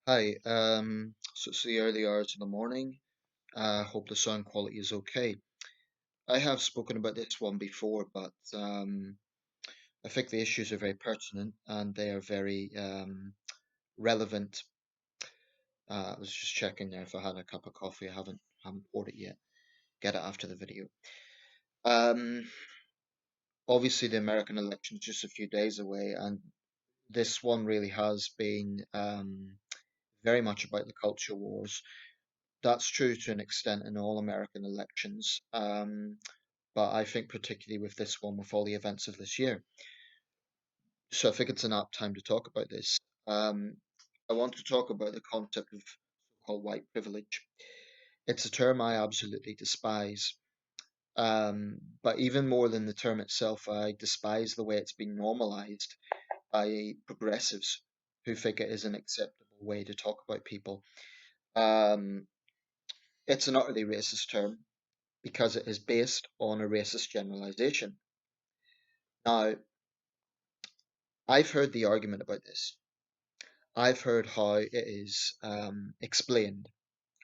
Hi, so it's the early hours of the morning. Hope the sound quality is okay. I have spoken about this one before, but I think the issues are very pertinent and they are very relevant. I was just checking there if I had a cup of coffee. I haven't poured it yet. Get it after the video. Um, Obviously, the American election is just a few days away, and this one really has been very much about the culture wars. That's true to an extent in all American elections, but I think particularly with this one, with all the events of this year. So I think it's an apt time to talk about this. Um, I want to talk about the concept of so-called white privilege. It's a term I absolutely despise, but even more than the term itself, I despise the way it's been normalized by progressives who think it is an acceptable way to talk about people. Um, it's an utterly racist term because it is based on a racist generalization. Now, I've heard the argument about this. I've heard how it is explained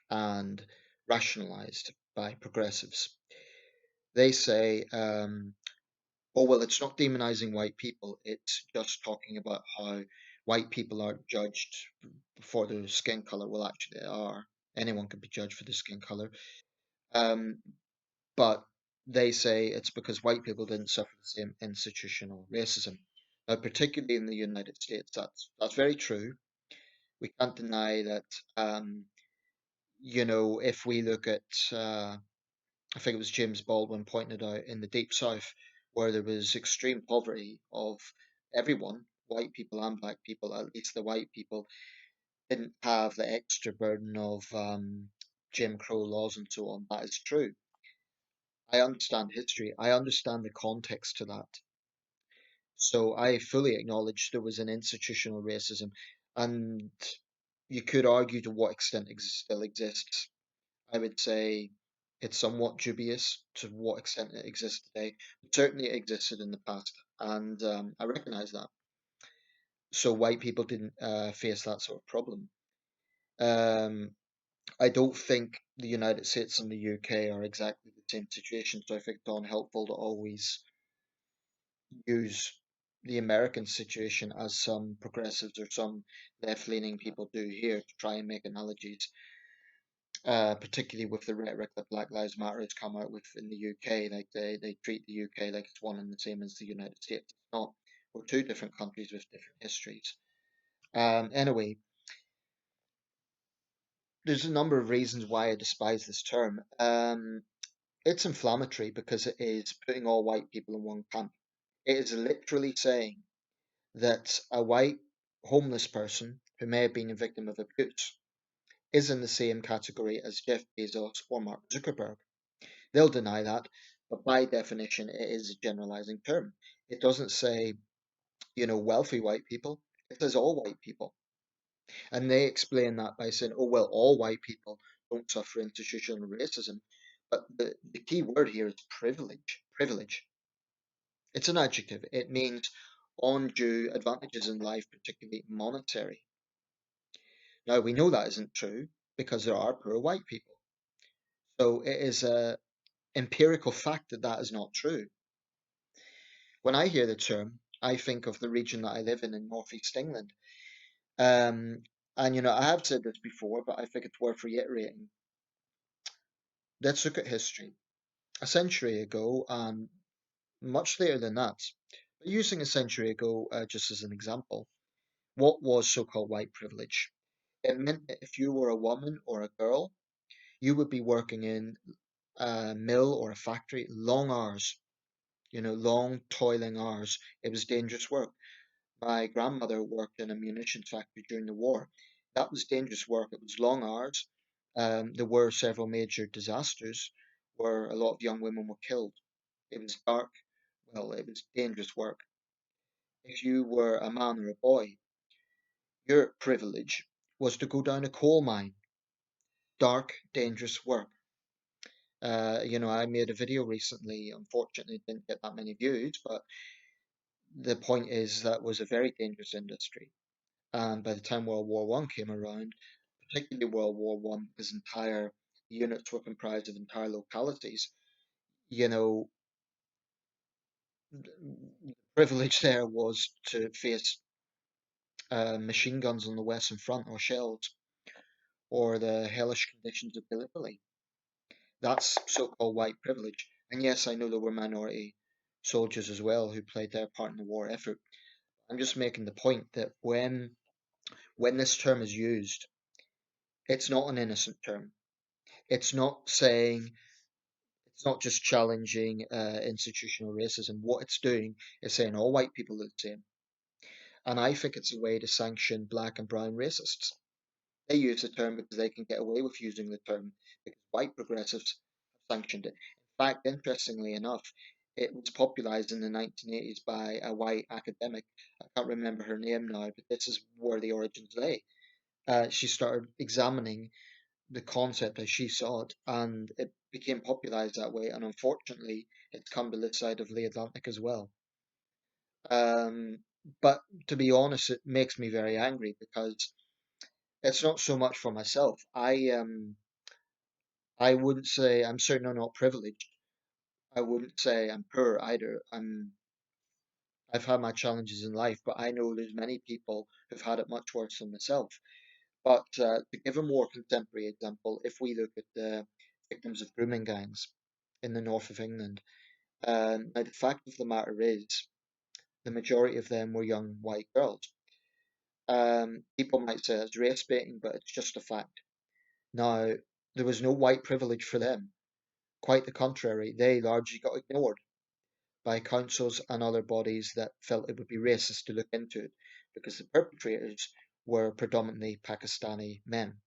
and rationalized by progressives. They say, oh, well, it's not demonizing white people, it's just talking about how white people are judged for their skin color. Well, actually, they are. Anyone can be judged for their skin color. Um, but they say it's because white people didn't suffer the same institutional racism. Now, particularly in the United States, that's very true. We can't deny that. If we look at, I think it was James Baldwin pointed out in the Deep South, where there was extreme poverty of everyone, white people and black people. At least the white people didn't have the extra burden of Jim Crow laws and so on. That is true. I understand history. I understand the context to that. So I fully acknowledge there was an institutional racism, and you could argue to what extent it still exists. I would say it's somewhat dubious to what extent it exists today. But certainly it existed in the past, and I recognise that. So white people didn't face that sort of problem. Um, I don't think the United States and the UK are exactly the same situation, so I think it's unhelpful to always use the American situation as some progressives or some left-leaning people do here to try and make analogies, particularly with the rhetoric that Black Lives Matter has come out with in the UK. Like they treat the UK like it's one and the same as the United States. It's not. We're two different countries with different histories. Anyway, there's a number of reasons why I despise this term. It's inflammatory because it is putting all white people in one camp. It is literally saying that a white homeless person who may have been a victim of abuse is in the same category as Jeff Bezos or Mark Zuckerberg. They'll deny that, but by definition, it is a generalizing term. It doesn't say, wealthy white people, it says all white people. And they explain that by saying, oh, well, all white people don't suffer institutional racism. But the key word here is privilege. Privilege. It's an adjective. It means undue advantages in life, particularly monetary. Now, we know that isn't true because there are poor white people. So it is a empirical fact that that is not true. When I hear the term, I think of the region that I live in northeast England. Um, and, I have said this before, but I think it's worth reiterating. Let's look at history. A century ago, and much later than that, but using a century ago just as an example, what was so called white privilege? It meant that if you were a woman or a girl, you would be working in a mill or a factory, long hours, long toiling hours. It was dangerous work. My grandmother worked in a munitions factory during the war. That was dangerous work. It was long hours. There were several major disasters where a lot of young women were killed. It was dark. Well, it was dangerous work. If you were a man or a boy, your privilege was to go down a coal mine. Dark, dangerous work. I made a video recently. Unfortunately, it didn't get that many views, but the point is that was a very dangerous industry. And by the time World War I came around, particularly World War I, because entire units were comprised of entire localities, you know, the privilege there was to face machine guns on the Western Front or shells or the hellish conditions of Gallipoli. That's so-called white privilege. And yes, I know there were minority soldiers as well who played their part in the war effort. I'm just making the point that when this term is used, it's not an innocent term. It's not saying it's not just challenging institutional racism. What it's doing is saying all white people are the same. And I think it's a way to sanction black and brown racists. They use the term because they can get away with using the term because white progressives have sanctioned it. In fact, interestingly enough, it was popularized in the 1980s by a white academic. I can't remember her name now, but this is where the origins lay. She started examining the concept as she saw it, and it became popularized that way. And unfortunately, it's come to this side of the Atlantic as well. Um, but to be honest, it makes me very angry because it's not so much for myself. I wouldn't say I'm certainly not privileged. I wouldn't say I'm poor either. I've had my challenges in life, but I know there's many people who've had it much worse than myself. But to give a more contemporary example, if we look at the victims of grooming gangs in the north of England, now the fact of the matter is the majority of them were young white girls. People might say it's race baiting, but it's just a fact. Now, there was no white privilege for them. Quite the contrary, they largely got ignored by councils and other bodies that felt it would be racist to look into it because the perpetrators were predominantly Pakistani men,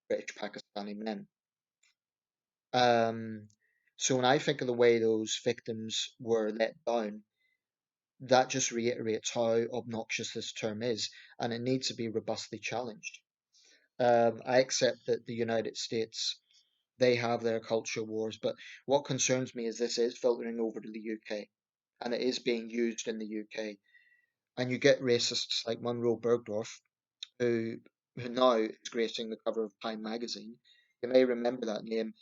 British Pakistani men. Um, so when I think of the way those victims were let down, that just reiterates how obnoxious this term is, and it needs to be robustly challenged. I accept that the United States they have their culture wars, but what concerns me is this is filtering over to the UK, and it is being used in the UK. And you get racists like Monroe Bergdorf, who who now is gracing the cover of Time magazine. You may remember that name.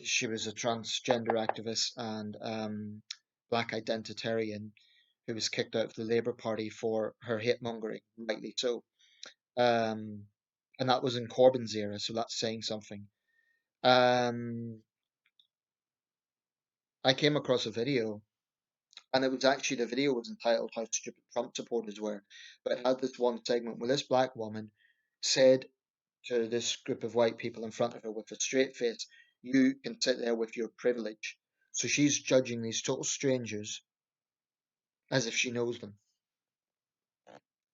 She was a transgender activist and black identitarian who was kicked out of the Labour Party for her hate mongering, rightly so. Um, and that was in Corbyn's era, so that's saying something. Um, I came across a video, and it was actually the video was entitled "How Stupid Trump Supporters Were," but it had this one segment where this black woman said to this group of white people in front of her with a straight face, "You can sit there with your privilege." So she's judging these total strangers as if she knows them.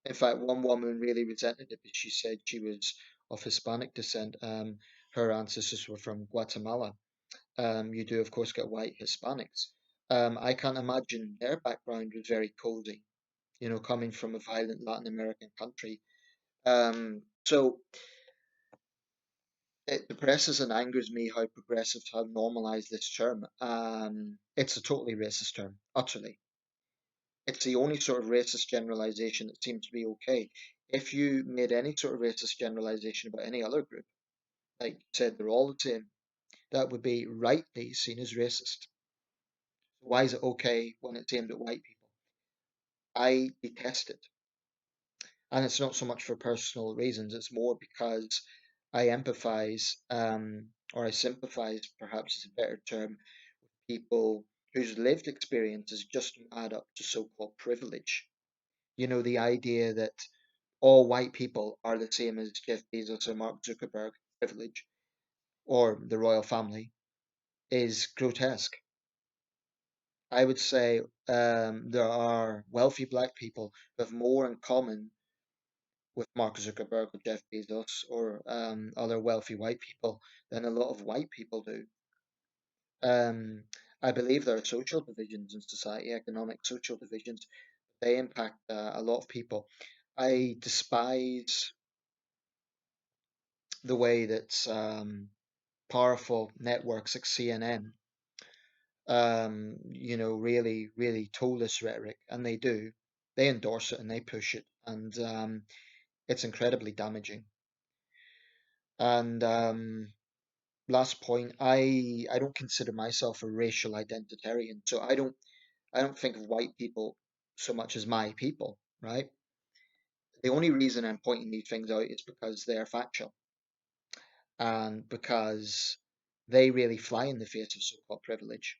In fact, one woman really resented it because she said she was of Hispanic descent. Her ancestors were from Guatemala. You do, of course, get white Hispanics. I can't imagine their background was very cozy, coming from a violent Latin American country. So it depresses and angers me how progressives have normalized this term. It's a totally racist term, utterly. It's the only sort of racist generalization that seems to be okay. If you made any sort of racist generalization about any other group, like you said they're all the same, that would be rightly seen as racist. Why is it okay when it's aimed at white people? I detest it. And it's not so much for personal reasons, it's more because I empathize, or I sympathize, perhaps is a better term, people whose lived experiences just don't add up to so called privilege. The idea that all white people are the same as Jeff Bezos or Mark Zuckerberg privilege or the royal family is grotesque. I would say there are wealthy black people who have more in common with Mark Zuckerberg or Jeff Bezos or other wealthy white people than a lot of white people do. Um, I believe there are social divisions in society, economic social divisions. They impact a lot of people. I despise the way that powerful networks like CNN, really, really told this rhetoric, and they do. They endorse it and they push it. and it's incredibly damaging. And last point, I don't consider myself a racial identitarian, so I don't think of white people so much as my people, right? The only reason I'm pointing these things out is because they're factual and because they really fly in the face of so-called privilege.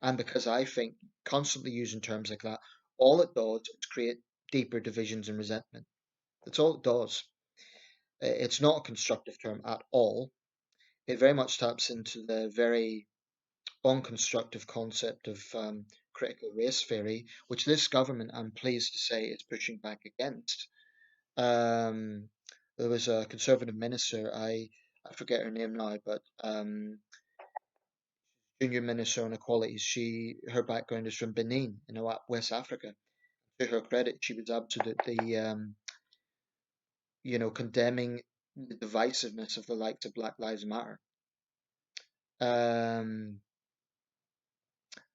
And because I think constantly using terms like that, all it does is create deeper divisions and resentment. That's all it does. It's not a constructive term at all. It very much taps into the very unconstructive concept of critical race theory, which this government, I'm pleased to say, is pushing back against. Um, there was a conservative minister, I forget her name now, but junior minister on equalities. Her background is from Benin in West Africa. To her credit, she was absolutely condemning the divisiveness of the likes of Black Lives Matter. Um,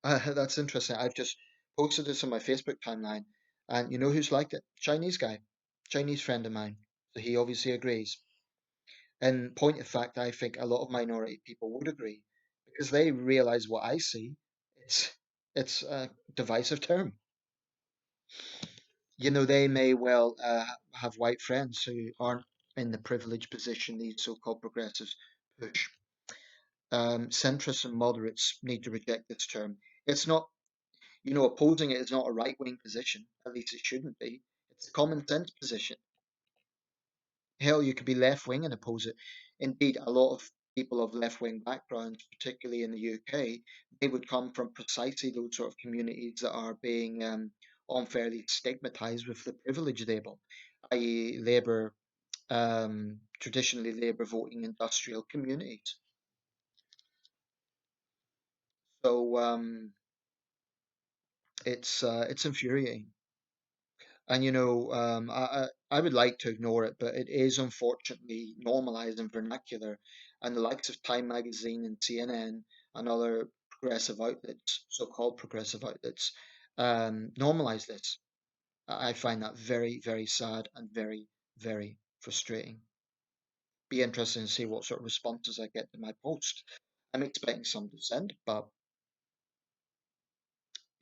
that's interesting. I've just posted this on my Facebook timeline, and you know who's liked it? Chinese guy, Chinese friend of mine. So he obviously agrees. In point of fact, I think a lot of minority people would agree because they realize what I see. It's it's a divisive term. They may well have white friends who aren't in the privileged position these so-called progressives push. Centrists and moderates need to reject this term. It's not, opposing it is not a right-wing position. At least it shouldn't be. It's a common sense position. Hell, you could be left-wing and oppose it. Indeed, a lot of people of left-wing backgrounds, particularly in the UK, they would come from precisely those sort of communities that are being unfairly stigmatized with the privilege label, i.e., Labour, traditionally Labour voting industrial communities. So it's infuriating. And I would like to ignore it, but it is unfortunately normalized in vernacular. And the likes of Time Magazine and CNN and other progressive outlets, so-called progressive outlets, normalize this. I find that very, very sad and very, very frustrating. Be interesting to see what sort of responses I get to my post. I'm expecting some dissent, but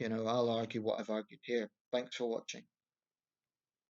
I'll argue what I've argued here. Thanks for watching.